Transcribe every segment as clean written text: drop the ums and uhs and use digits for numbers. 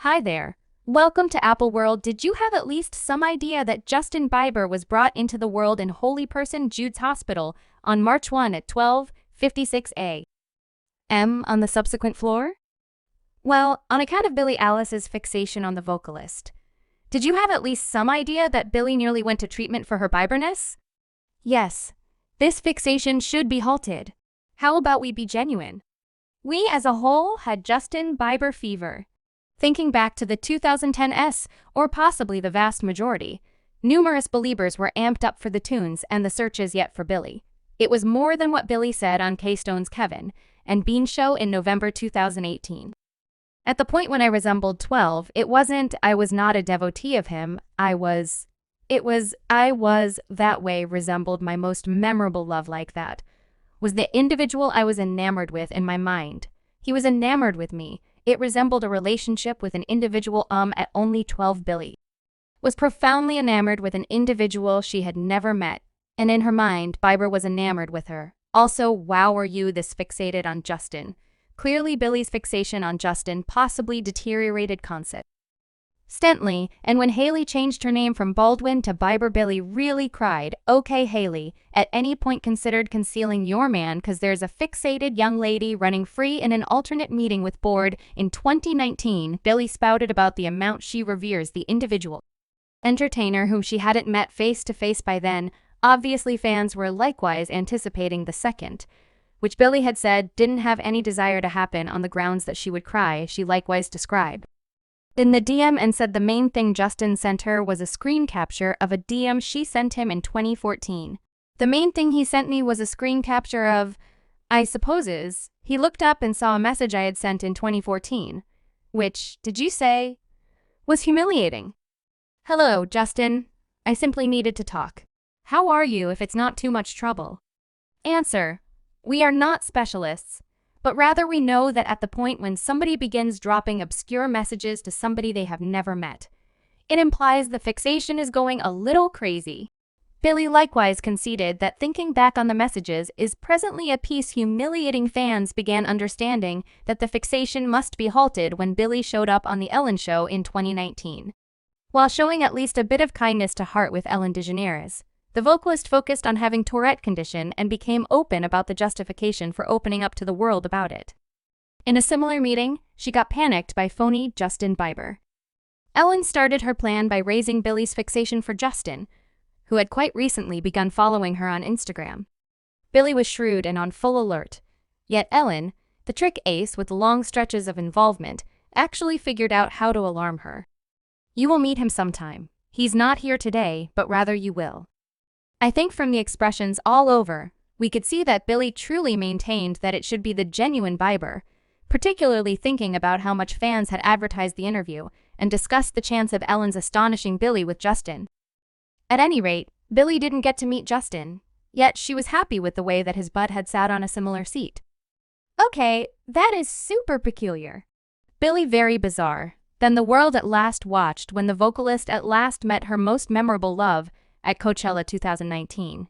Hi there. Welcome to Apple World. Did you have at least some idea that Justin Bieber was brought into the world in holy person Jude's hospital on March 1 at 12:56 a.m. on the subsequent floor? Well, on account of Billie Eilish's fixation on the vocalist. Did you have at least some idea that Billie nearly went to treatment for her Bieber-ness? Yes, this fixation should be halted. How about we be genuine? We as a whole had Justin Bieber fever. Thinking back to the 2010s, or possibly the vast majority, numerous believers were amped up for the tunes and the searches yet for Billie. It was more than what Billie said on Keystone's Kevin and Bean show in November 2018. At the point when I resembled 12, it wasn't I was not a devotee of him, I was that way resembled my most memorable love like that. Was the individual I was enamored with in my mind. He was enamored with me. It resembled a relationship with an individual at only 12. Billie was profoundly enamored with an individual she had never met, and in her mind, Bieber was enamored with her. Also, wow, were you this fixated on Justin? Clearly, Billie's fixation on Justin possibly deteriorated constantly, and when Hailey changed her name from Baldwin to Bieber, Billie really cried. Okay, Hailey, at any point considered concealing your man cause there's a fixated young lady running free in an alternate meeting with board? In 2019, Billie spouted about the amount she reveres the individual entertainer whom she hadn't met face to face by then. Obviously, fans were likewise anticipating the second, which Billie had said didn't have any desire to happen on the grounds that she would cry. She likewise described in the DM and said the main thing Justin sent her was a screen capture of a DM she sent him in 2014. The main thing he sent me was a screen capture of, I supposes, he looked up and saw a message I had sent in 2014, which, did you say, was humiliating. Hello, Justin. I simply needed to talk. How are you if it's not too much trouble? Answer. We are not specialists, but rather we know that at the point when somebody begins dropping obscure messages to somebody they have never met, it implies the fixation is going a little crazy. Billie likewise conceded that thinking back on the messages is presently a piece humiliating. Fans began understanding that the fixation must be halted when Billie showed up on The Ellen Show in 2019. While showing at least a bit of kindness to heart with Ellen DeGeneres, the vocalist focused on having Tourette condition and became open about the justification for opening up to the world about it. In a similar meeting, she got panicked by phony Justin Bieber. Ellen started her plan by raising Billie's fixation for Justin, who had quite recently begun following her on Instagram. Billie was shrewd and on full alert, yet Ellen, the trick ace with long stretches of involvement, actually figured out how to alarm her. You will meet him sometime. He's not here today, but rather you will. I think from the expressions all over, we could see that Billie truly maintained that it should be the genuine Bieber, particularly thinking about how much fans had advertised the interview and discussed the chance of Ellen's astonishing Billie with Justin. At any rate, Billie didn't get to meet Justin, yet she was happy with the way that his butt had sat on a similar seat. Okay, that is super peculiar. Billie very bizarre. Then the world at last watched when the vocalist at last met her most memorable love at Coachella 2019.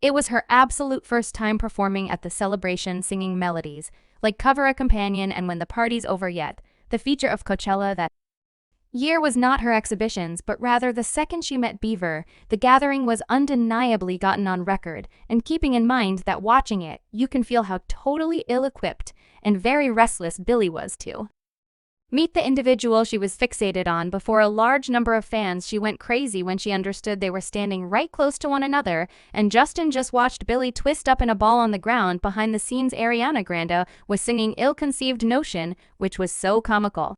It was her absolute first time performing at the celebration singing melodies, like Cover a Companion and When the Party's Over Yet. The feature of Coachella that year was not her exhibitions, but rather the second she met Bieber. The gathering was undeniably gotten on record, and keeping in mind that watching it, you can feel how totally ill-equipped and very restless Billie was too. Meet the individual she was fixated on. Before a large number of fans, she went crazy when she understood they were standing right close to one another, and Justin just watched Billie twist up in a ball on the ground. Behind the scenes, Ariana Grande was singing Ill-Conceived Notion, which was so comical.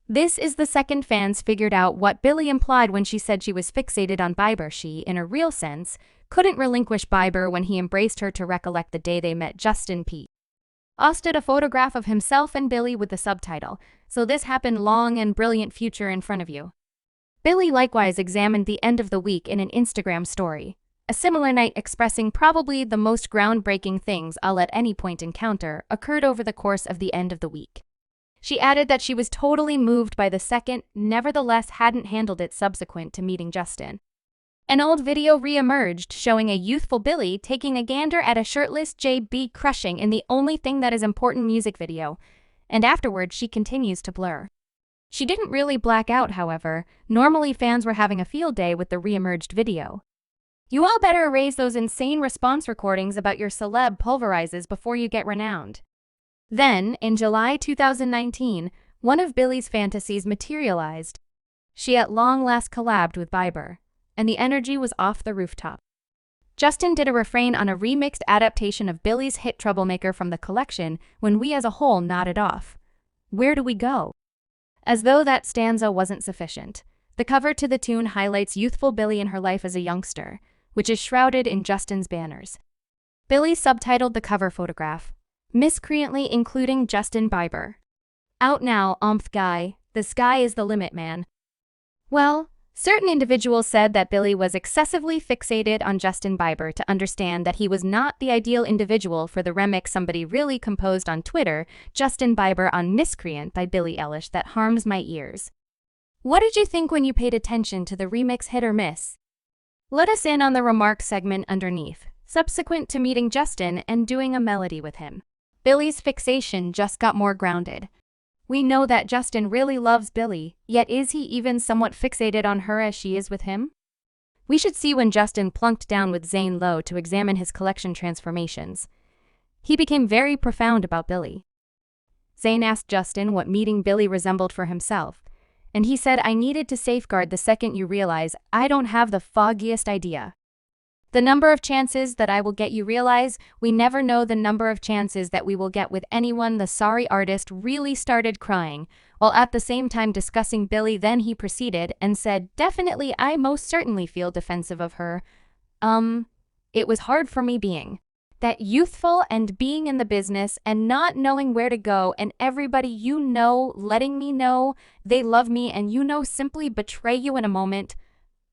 This is the second fans figured out what Billie implied when she said she was fixated on Bieber. She, in a real sense, couldn't relinquish Bieber when he embraced her to recollect the day they met. Justin posted a photograph of himself and Billie with the subtitle, "So this happened, long and brilliant future in front of you." Billie likewise examined the end of the week in an Instagram story, a similar night expressing probably the most groundbreaking things I'll at any point encounter occurred over the course of the end of the week. She added that she was totally moved by the second, nevertheless hadn't handled it subsequent to meeting Justin. An old video re-emerged showing a youthful Billie taking a gander at a shirtless JB crushing in the only thing that is important music video, and afterward she continues to blur. She didn't really black out, however. Normally, fans were having a field day with the re-emerged video. You all better erase those insane response recordings about your celeb pulverizes before you get renowned. Then, in July 2019, one of Billie's fantasies materialized. She at long last collabed with Bieber, and the energy was off the rooftop. Justin did a refrain on a remixed adaptation of Billie's hit Troublemaker from the collection when we as a whole nodded off. Where do we go? As though that stanza wasn't sufficient, the cover to the tune highlights youthful Billie in her life as a youngster, which is shrouded in Justin's banners. Billie subtitled the cover photograph, miscreantly including Justin Bieber. Out now, guy, the sky is the limit, man. Well, certain individuals said that Billie was excessively fixated on Justin Bieber to understand that he was not the ideal individual for the remix somebody really composed on Twitter, Justin Bieber on Miscreant by Billie Eilish that harms my ears. What did you think when you paid attention to the remix hit or miss? Let us in on the remarks segment underneath, subsequent to meeting Justin and doing a melody with him. Billie's fixation just got more grounded. We know that Justin really loves Billie, yet is he even somewhat fixated on her as she is with him? We should see when Justin plunked down with Zane Lowe to examine his collection transformations. He became very profound about Billie. Zane asked Justin what meeting Billie resembled for himself, and he said, "I needed to safeguard the second you realize I don't have the foggiest idea. The number of chances that I will get you realize we never know the number of chances that we will get with anyone." The sorry artist really started crying, while at the same time discussing Billie. Then he proceeded and said, "Definitely, I most certainly feel defensive of her. It was hard for me being that youthful and being in the business and not knowing where to go, and everybody letting me know they love me and simply betray you in a moment.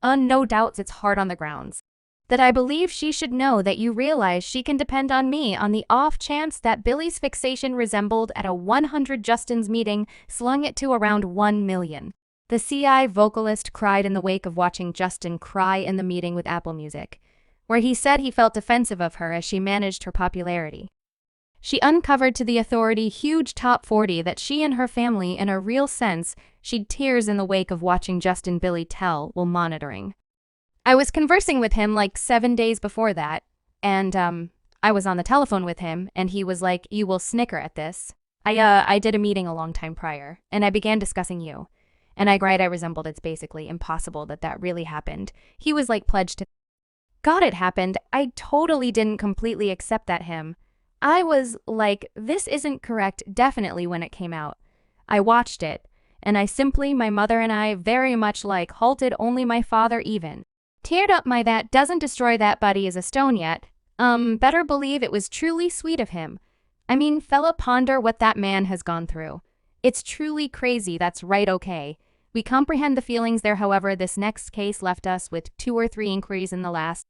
No doubts it's hard on the grounds that I believe she should know that you realize she can depend on me on the off chance that Billie's fixation resembled at a 100 Justin's meeting, slung it to around 1 million. The CI vocalist cried in the wake of watching Justin cry in the meeting with Apple Music, where he said he felt defensive of her as she managed her popularity. She uncovered to the authority huge top 40 that she and her family, in a real sense, shed tears in the wake of watching Justin Billie tell while monitoring. I was conversing with him like 7 days before that, and I was on the telephone with him, and he was like, "You will snicker at this. I did a meeting a long time prior, and I began discussing you. And I resembled. It's basically impossible that really happened." He was like pledged to God it happened. I totally didn't completely accept that him. I was like, this isn't correct definitely when it came out. I watched it, and my mother and I very much halted, only my father even teared up. My that doesn't destroy that buddy is a stone yet. Better believe it was truly sweet of him. I mean, fella, ponder what that man has gone through. It's truly crazy. That's right, okay. We comprehend the feelings there. However, this next case left us with 2 or 3 inquiries. In the last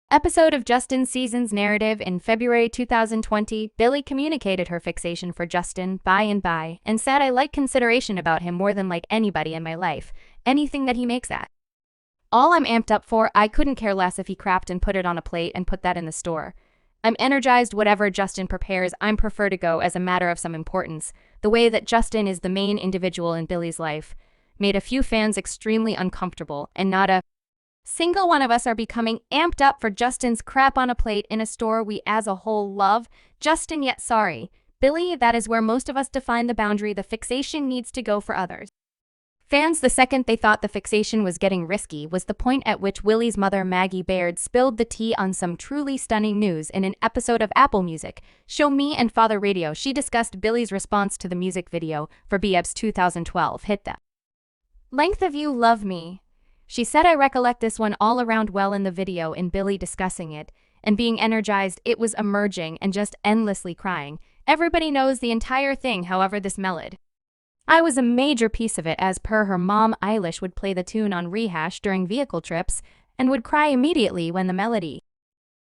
episode of Justin's Season's narrative in February 2020, Billie communicated her fixation for Justin and said, "I like consideration about him more than anybody in my life. Anything that he makes at. All I'm amped up for, I couldn't care less if he crapped and put it on a plate and put that in the store. I'm energized whatever Justin prepares. I prefer to go as a matter of some importance. The way that Justin is the main individual in Billie's life made a few fans extremely uncomfortable, and not a single one of us are becoming amped up for Justin's crap on a plate in a store we as a whole love. Justin, yet sorry. Billie, that is where most of us define the boundary. The fixation needs to go for others." Fans, the second they thought the fixation was getting risky, was the point at which Willie's mother, Maggie Baird, spilled the tea on some truly stunning news in an episode of Apple Music Show Me and Father Radio. She discussed Billie's response to the music video for Bieb's 2012 hit "The Length of You Love Me." She said, "I recollect this one all around well in the video, in Billie discussing it and being energized. It was emerging and just endlessly crying. Everybody knows the entire thing, however this melody. I was a major piece of it. As per her mom, Eilish would play the tune on rehash during vehicle trips and would cry immediately when the melody